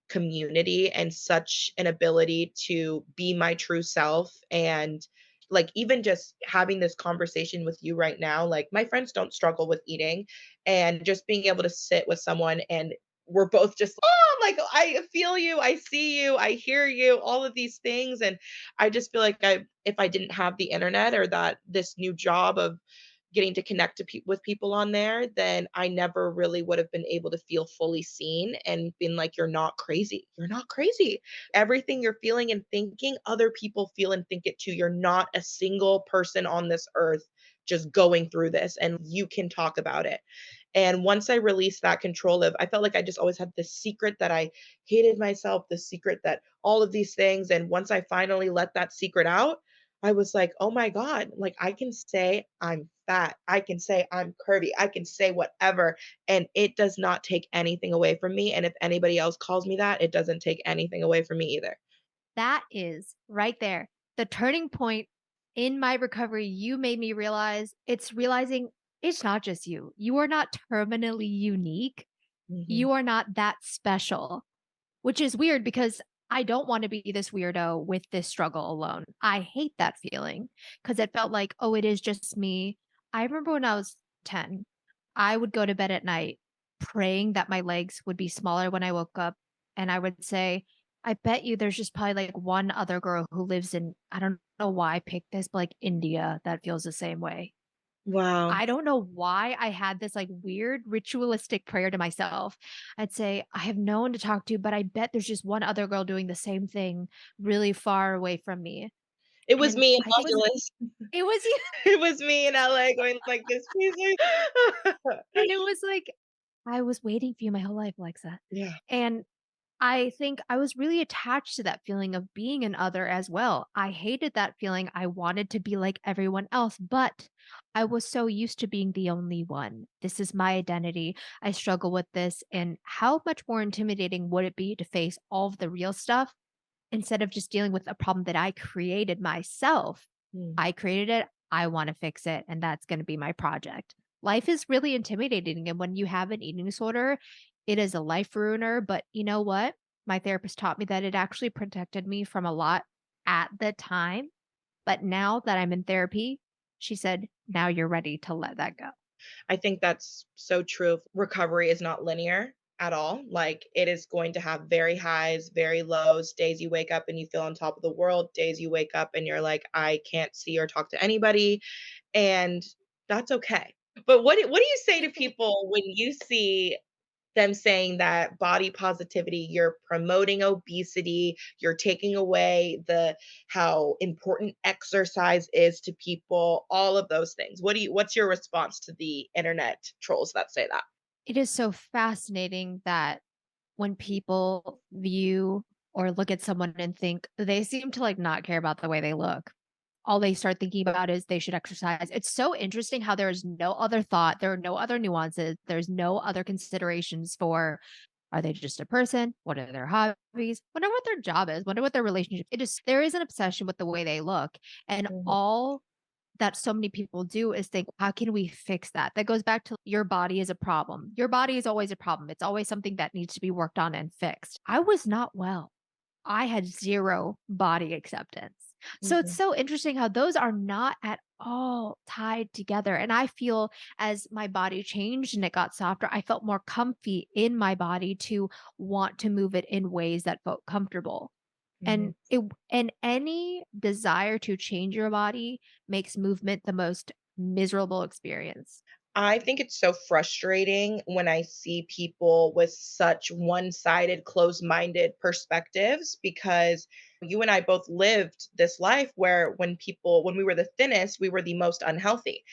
community and such an ability to be my true self. And like, even just having this conversation with you right now, like, my friends don't struggle with eating, and just being able to sit with someone and we're both just, oh, like, I feel you, I see you, I hear you, all of these things. And I just feel like if I didn't have the internet or that this new job of getting to connect to with people on there, then I never really would have been able to feel fully seen and been like, you're not crazy. You're not crazy. Everything you're feeling and thinking, other people feel and think it too. You're not a single person on this earth just going through this, and you can talk about it. And once I released that control of, I felt like I just always had this secret that I hated myself, the secret that all of these things. And once I finally let that secret out, I was like, oh my God, like, I can say I'm fat. I can say I'm curvy. I can say whatever. And it does not take anything away from me. And if anybody else calls me that, it doesn't take anything away from me either. That is right there. The turning point in my recovery, you made me realize it's realizing it's not just you. You are not terminally unique. Mhm. You are not that special. Which is weird because I don't wanna be this weirdo with this struggle alone. I hate that feeling because it felt like, "Oh, it is just me." I remember when I was 10, I would go to bed at night praying that my legs would be smaller when I woke up, and I would say, "I bet you there's just probably, like, one other girl who lives in" I don't know why I picked this, but, like, India that feels the same way. Wow. I don't know why I had this, like, weird ritualistic prayer to myself. I'd say, "I have no one to talk to, but I bet there's just one other girl doing the same thing really far away from me." It was And me in I think Los Angeles. it was you, It was me in LA going like this, please. and it was like, "I was waiting for you my whole life, Alexa." Yeah. And I think I was really attached to that feeling of being an other as well. I hated that feeling. I wanted to be like everyone else, but I was so used to being the only one. This is my identity. I struggle with this. And how much more intimidating would it be to face all of the real stuff instead of just dealing with a problem that I created myself? Mm. I created it. I want to fix it. And that's going to be my project. Life is really intimidating. And when you have an eating disorder, it is a life ruiner. But you know what? My therapist taught me that it actually protected me from a lot at the time. But now that I'm in therapy, she said, now you're ready to let that go. I think that's so true. Recovery is not linear at all. Like, it is going to have very highs, very lows, days you wake up and you feel on top of the world, days you wake up and you're like, I can't see or talk to anybody, and that's okay. But what do you say to people when you see them saying that body positivity, you're promoting obesity, you're taking away the how important exercise is to people, all of those things. What's your response to the internet trolls that say that? It is so fascinating that when people view or look at someone and think they seem to like not care about the way they look. All they start thinking about is they should exercise. It's so interesting how there is no other thought, there are no other nuances, there's no other considerations for are they just a person? What are their hobbies? Wonder what their job is. Wonder what their relationship. It is there is an obsession with the way they look. And Mhm, all that so many people do is think, how can we fix that? That goes back to your body is a problem. Your body is always a problem. It's always something that needs to be worked on and fixed. I was not well. I had 0 body acceptance. So it's mhm, so interesting how those are not at all tied together. And I feel as my body changed and it got softer, I felt more comfy in my body to want to move it in ways that felt comfortable. mhm. And any desire to change your body makes movement the most miserable experience. I think it's so frustrating when I see people with such one-sided, closed-minded perspectives, because You and I both lived this life where when we were the thinnest, we were the most unhealthy.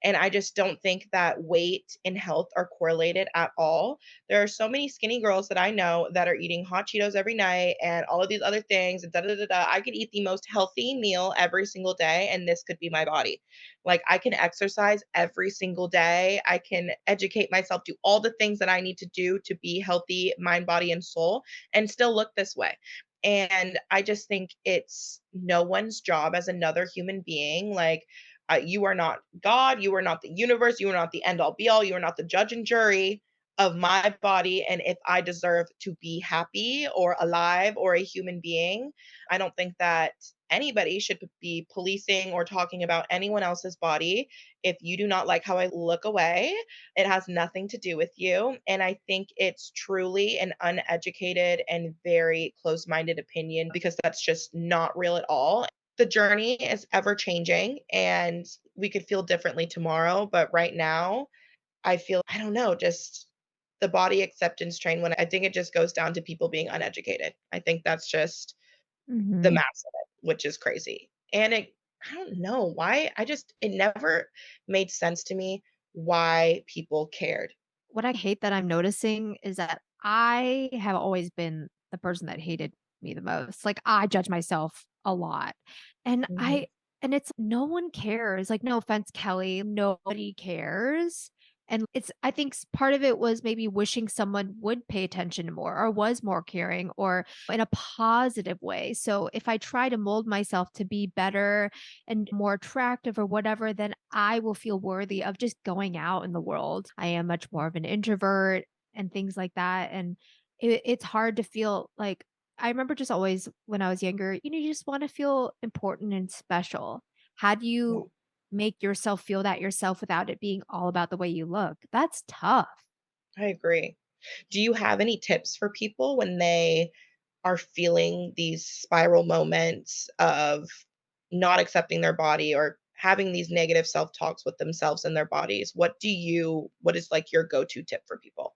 And I just don't think that weight and health are correlated at all. There are so many skinny girls that I know that are eating hot Cheetos every night and all of these other things and da da da da. I could eat the most healthy meal every single day, and this could be my body. Like, I can exercise every single day. I can educate myself, do all the things that I need to do to be healthy, mind, body, and soul, and still look this way. And I just think it's no one's job as another human being. Like, you are not God, you are not the universe, you are not the end all be all, you are not the judge and jury of my body. And if I deserve to be happy or alive or a human being, I don't think that anybody should be policing or talking about anyone else's body. If you do not like how I look away, it has nothing to do with you. And I think it's truly an uneducated and very close minded opinion because that's just not real at all. The journey is ever changing and we could feel differently tomorrow. But right now, I feel, I don't know, just the body acceptance train when I think it just goes down to people being uneducated. I think that's just the Mhm. mass of it, which is crazy. And I don't know why. It never made sense to me why people cared. What I hate that I'm noticing is that I have always been the person that hated me the most. Like, I judge myself a lot. And Mhm, I and it's no one cares. Like, no offense, Kelly, nobody cares. And it's I think part of it was maybe wishing someone would pay attention more or was more caring or in a positive way. So if I try to mold myself to be better and more attractive or whatever, then I will feel worthy of just going out in the world. I am much more of an introvert and things like that. And it's hard to feel like I remember just always when I was younger, you just want to feel important and special. How do yeah, you make yourself feel that yourself without it being all about the way you look? That's tough. I agree. Do you have any tips for people when they are feeling these spiral moments of not accepting their body or having these negative self-talks with themselves and their bodies? What is like your go-to tip for people?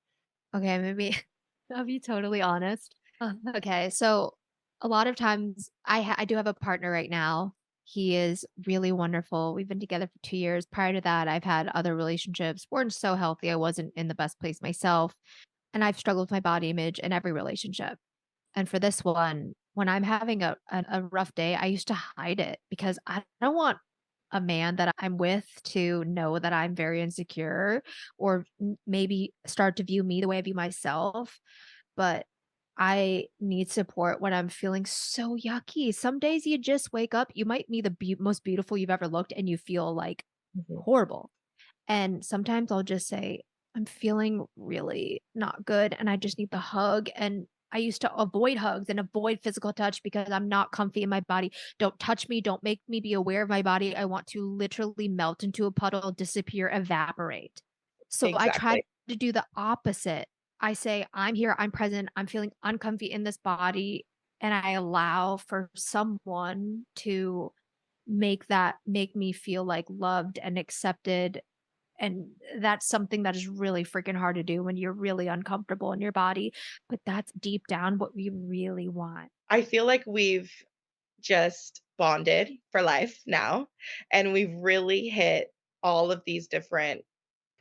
Okay, maybe I'll be totally honest. Okay, so a lot of times I do have a partner right now. He is really wonderful. We've been together for 2 years. Prior to that, I've had other relationships. Weren't so healthy. I wasn't in the best place myself, and I've struggled with my body image in every relationship. And for this one, when I'm having a rough day, I used to hide it because I don't want a man that I'm with to know that I'm very insecure or maybe start to view me the way I view myself. But I need support when I'm feeling so yucky. Some days you just wake up, you might be the most beautiful you've ever looked, and you feel like Mhm. horrible. And sometimes I'll just say, I'm feeling really not good and I just need the hug. And I used to avoid hugs and avoid physical touch because I'm not comfy in my body. Don't touch me. Don't make me be aware of my body. I want to literally melt into a puddle, disappear, evaporate. So I try Exactly. to do the opposite. I say, I'm here, I'm present, I'm feeling uncomfy in this body. And I allow for someone to make me feel like loved and accepted, and that's something that is really freaking hard to do when you're really uncomfortable in your body, but that's deep down what we really want. I feel like we've just bonded for life now, and we've really hit all of these different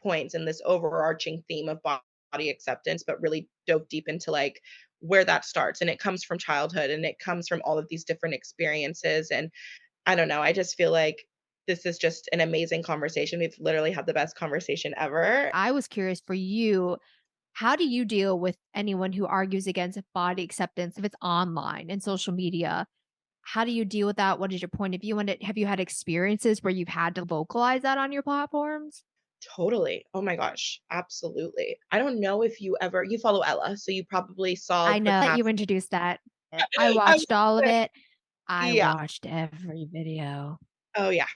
points in this overarching theme of body acceptance, but really dove deep into like where that starts. And it comes from childhood and it comes from all of these different experiences. And I don't know, I just feel like this is just an amazing conversation. We've literally had the best conversation ever. I was curious for you, how do you deal with anyone who argues against body acceptance if it's online and social media? How do you deal with that? What is your point of view on it? Have you had experiences where you've had to vocalize that on your platforms? Totally. Oh my gosh, absolutely. I don't know if you follow Ella, so you probably saw I the know that you cast. introduced that. I I was watched all of gonna it. I Yeah. watched every video. Oh, yeah.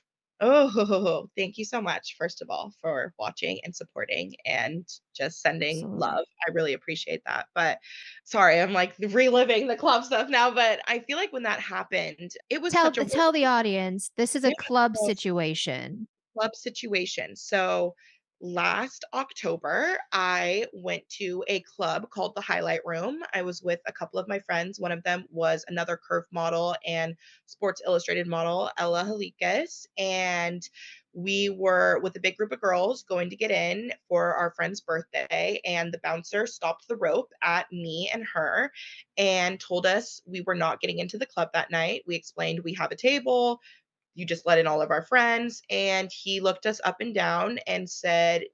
Oh, thank you so much, first of all, for watching and supporting and just sending Absolutely. love. I really appreciate that. But sorry, I'm like reliving the club stuff now. But I feel like when that happened, it was Tell such a tell the wonderful, audience, this is a yeah. club So situation. club situation. So last October, I went to a club called the Highlight Room. I was with a couple of my friends. One of them was another curve model and Sports Illustrated model, Ella Halikas. And we were with a big group of girls going to get in for our friend's birthday. And the bouncer stopped the rope at me and her and told us we were not getting into the club that night. We explained we have a table, you just let in all of our friends. And he looked us up and down and said,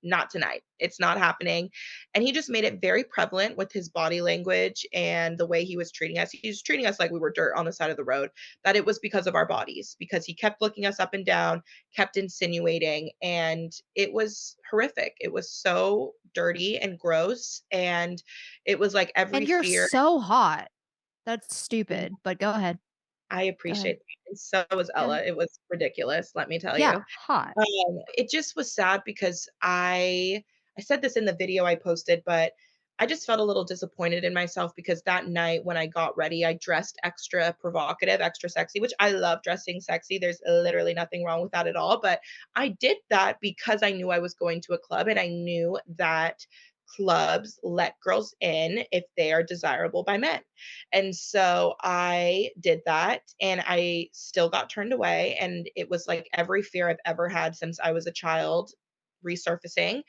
not tonight. It's not happening. And he just made it very prevalent with his body language and the way he was treating us. He was treating us like we were dirt on the side of the road, that it was because of our bodies, because he kept looking us up and down, kept insinuating, and it was horrific. It was so dirty and gross. And it was like every And you're fear. so hot. That's stupid, but go ahead. I Go ahead. appreciate that, and so was Go ahead. Ella. It was ridiculous, let me tell Yeah, you. hot. It just was sad because I said this in the video I posted, but I just felt a little disappointed in myself because that night when I got ready, I dressed extra provocative, extra sexy, which I love dressing sexy. There's literally nothing wrong with that at all. But I did that because I knew I was going to a club and I knew that clubs let girls in if they are desirable by men. And so I did that and I still got turned away. And it was like every fear I've ever had since I was a child resurfacing.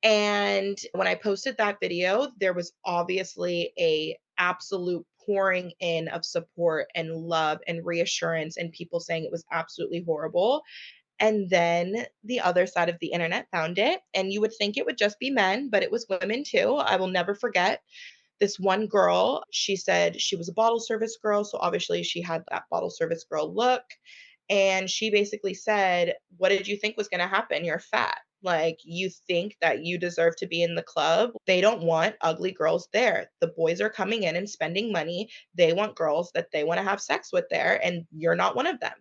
And when I posted that video, there was obviously a absolute pouring in of support and love and reassurance and people saying it was absolutely horrible. And then the other side of the internet found it. And you would think it would just be men, but it was women too. I will never forget this one girl. She said she was a bottle service girl. So obviously she had that bottle service girl look. And she basically said, what did you think was going to happen? You're fat. Like, you think that you deserve to be in the club. They don't want ugly girls there. The boys are coming in and spending money. They want girls that they want to have sex with there. And you're not one of them.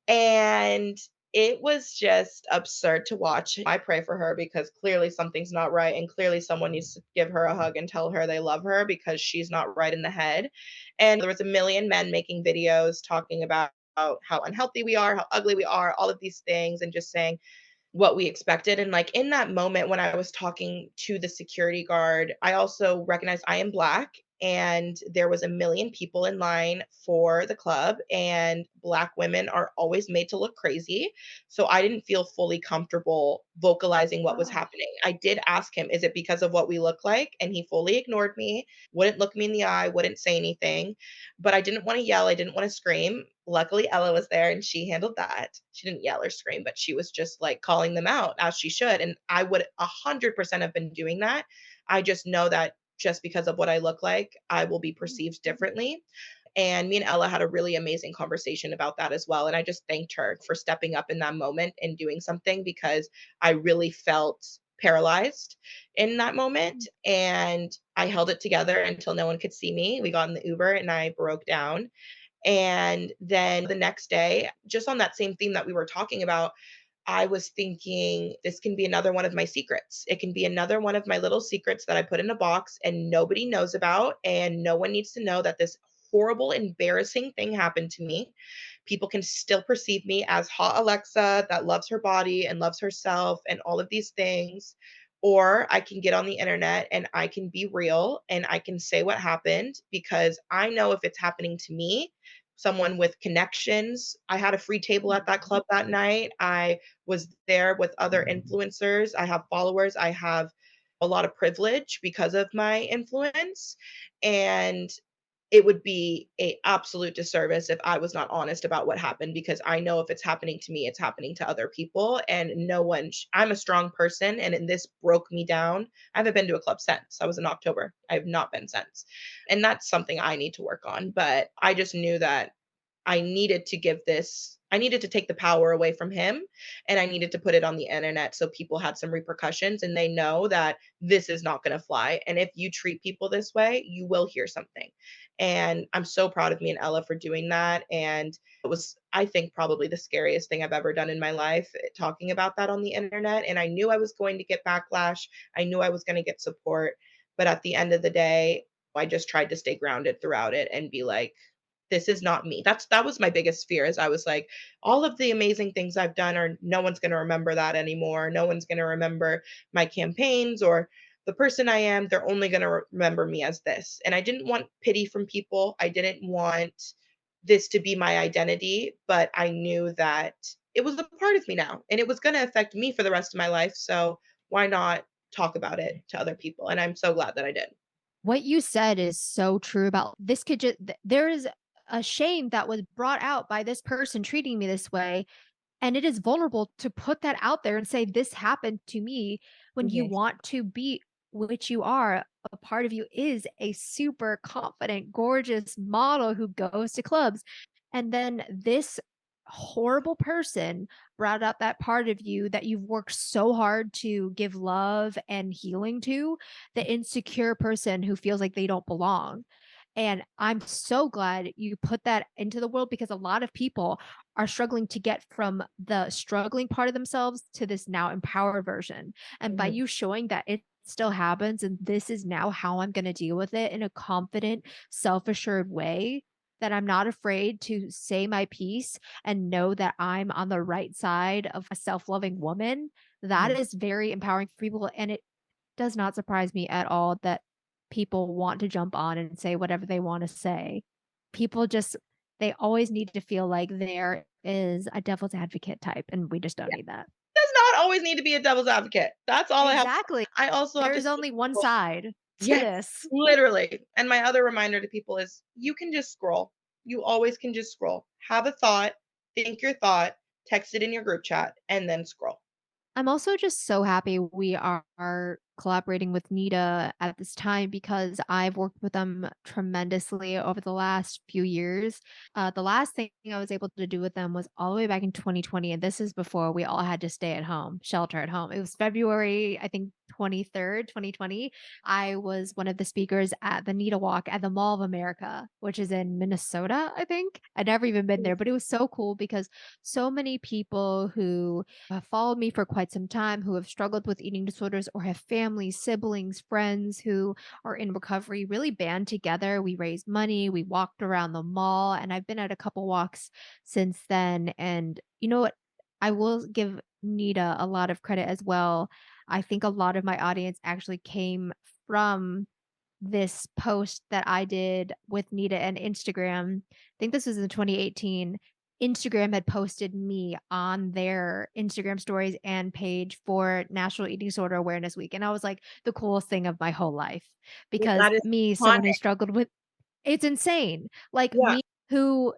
And it was just absurd to watch. I pray for her because clearly something's not right, and clearly someone needs to give her a hug and tell her they love her because she's not right in the head. And there was a million men making videos talking about how unhealthy we are, how ugly we are, all of these things, and just saying what we expected. And like in that moment when I was talking to the security guard, I also recognized I am Black and there was a million people in line for the club and Black women are always made to look crazy. So I didn't feel fully comfortable vocalizing what was Oh. happening. I did ask him, is it because of what we look like? And he fully ignored me, wouldn't look me in the eye, wouldn't say anything. But I didn't want to yell, I didn't want to scream. Luckily, Ella was there and she handled that. She didn't yell or scream, but she was just like calling them out as she should. And I would 100% have been doing that. I just know that just because of what I look like, I will be perceived differently. And me and Ella had a really amazing conversation about that as well. And I just thanked her for stepping up in that moment and doing something because I really felt paralyzed in that moment. And I held it together until no one could see me. We got in the Uber and I broke down. And then the next day, just on that same theme that we were talking about, I was thinking this can be another one of my secrets. It can be another one of my little secrets that I put in a box and nobody knows about. And no one needs to know that this horrible, embarrassing thing happened to me. People can still perceive me as hot Alexa that loves her body and loves herself and all of these things. Or I can get on the internet and I can be real and I can say what happened because I know if it's happening to me, someone with connections. I had a free table at that club that night. I was there with other influencers. I have followers. I have a lot of privilege because of my influence. And it would be a absolute disservice if I was not honest about what happened because I know if it's happening to me, it's happening to other people. And no one, I'm a strong person. And this broke me down. I haven't been to a club since. I was in October. I have not been since. And that's something I need to work on. But I just knew that I needed to take the power away from him and I needed to put it on the internet so people had some repercussions and they know that this is not going to fly. And if you treat people this way, you will hear something. And I'm so proud of me and Ella for doing that. And it was, I think, probably the scariest thing I've ever done in my life, talking about that on the internet. And I knew I was going to get backlash. I knew I was going to get support. But at the end of the day, I just tried to stay grounded throughout it and be like, this is not me. That was my biggest fear is I was like, all of the amazing things I've done are no one's going to remember that anymore. No one's going to remember my campaigns or the person I am. They're only going to remember me as this. And I didn't want pity from people. I didn't want this to be my identity, but I knew that it was a part of me now and it was going to affect me for the rest of my life. So why not talk about it to other people? And I'm so glad that I did. What you said is so true about this could just there is a shame that was brought out by this person treating me this way. And it is vulnerable to put that out there and say, "This happened to me," when you Mhm, want to be which you are. A part of you is a super confident, gorgeous model who goes to clubs. And then this horrible person brought out that part of you that you've worked so hard to give love and healing to, the insecure person who feels like they don't belong. And I'm so glad you put that into the world because a lot of people are struggling to get from the struggling part of themselves to this now empowered version. And by mhm, you showing that it still happens and this is now how I'm going to deal with it in a confident, self assured way, that I'm not afraid to say my piece and know that I'm on the right side of a self loving woman, that mhm. is very empowering for people. And it does not surprise me at all that people want to jump on and say whatever they want to say. People just they always need to feel like there is a devil's advocate type, and we just don't need that. Does not always need to be a devil's advocate. That's all I have. Exactly. I also have to There's tell only one people side to yes, this. literally. And my other reminder to people is you can just scroll. You always can just scroll. Have a thought, think your thought, text it in your group chat, and then scroll. I'm also just so happy we are collaborating with NEDA at this time because I've worked with them tremendously over the last few years. The last thing I was able to do with them was all the way back in 2020, and this is before we all had to stay at home, shelter at home. It was February, I think 23rd, 2020. I was one of the speakers at the NEDA Walk at the Mall of America, which is in Minnesota, I think. I'd never even been there, but it was so cool because so many people who have followed me for quite some time who have struggled with eating disorders or have family, siblings, friends who are in recovery really band together. We raised money, we walked around the mall, and I've been at a couple walks since then. And you know what? I will give Nita a lot of credit as well. I think a lot of my audience actually came from this post that I did with Nita and Instagram. I think this was in 2018. Instagram had posted me on their Instagram stories and page for National Eating Disorder Awareness Week. And I was like the coolest thing of my whole life because That is me, fun. someone who struggled with it's insane. Like Yeah. me who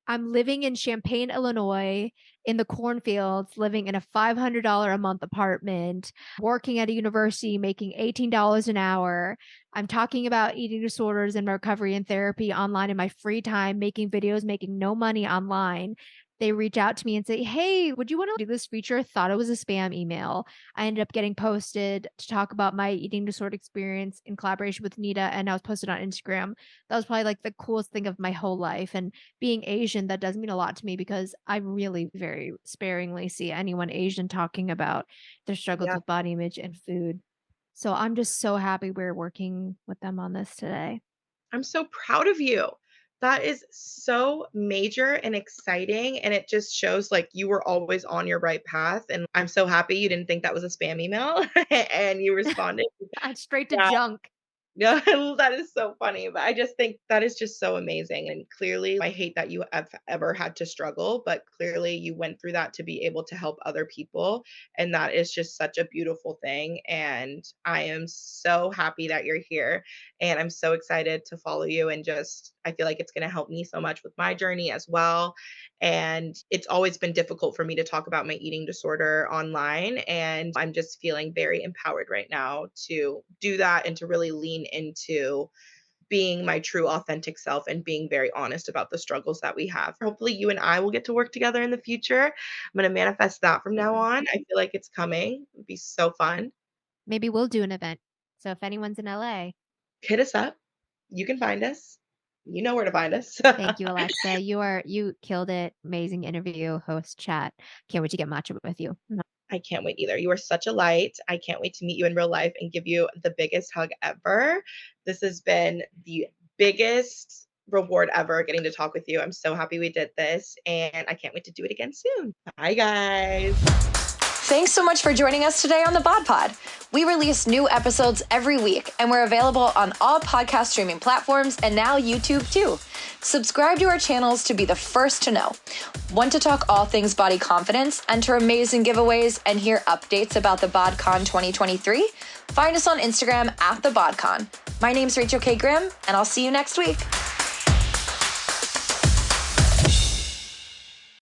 I'm living in Champaign, Illinois, in the cornfields, living in a $500 a month apartment, working at a university, making $18 an hour. I'm talking about eating disorders and recovery and therapy online in my free time, making videos, making no money online. They reach out to me and say, "Hey, would you want to do this feature?" Thought it was a spam email. I ended up getting posted to talk about my eating disorder experience in collaboration with Nita, and I was posted on Instagram. That was probably like the coolest thing of my whole life. And being Asian, that does mean a lot to me because I really very sparingly see anyone Asian talking about their struggles Yeah. with body image and food. So I'm just so happy we're working with them on this today. I'm so proud of you. That is so major and exciting. And it just shows like you were always on your right path. And I'm so happy you didn't think that was a spam email and you responded. Straight to junk. Yeah, that is so funny, but I just think that is just so amazing, and clearly, I hate that you have ever had to struggle, but clearly you went through that to be able to help other people, and that is just such a beautiful thing, and I am so happy that you're here, and I'm so excited to follow you and just I feel like it's gonna help me so much with my journey as well, and it's always been difficult for me to talk about my eating disorder online. And I'm just feeling very empowered right now to do that and to really lean into being my true authentic self and being very honest about the struggles that we have. Hopefully, you and I will get to work together in the future. I'm going to manifest that from now on. I feel like it's coming. It'd be so fun. Maybe we'll do an event. So if anyone's in LA, Hit us up. You can find us. You know where to find us. thank you, Alexa. You killed it. Amazing interview, host, chat. Can't wait to get matched with you. I can't wait either. You are such a light. I can't wait to meet you in real life and give you the biggest hug ever. This has been the biggest reward ever getting to talk with you. I'm so happy we did this, and I can't wait to do it again soon. Bye, guys. Thanks so much for joining us today on the BodPod. We release new episodes every week, and we're available on all podcast streaming platforms and now YouTube too. Subscribe to our channels to be the first to know. Want to talk all things body confidence, enter amazing giveaways, and hear updates about the BodCon 2023? Find us on Instagram at the BodCon. My name's Rachel K. Grimm, and I'll see you next week.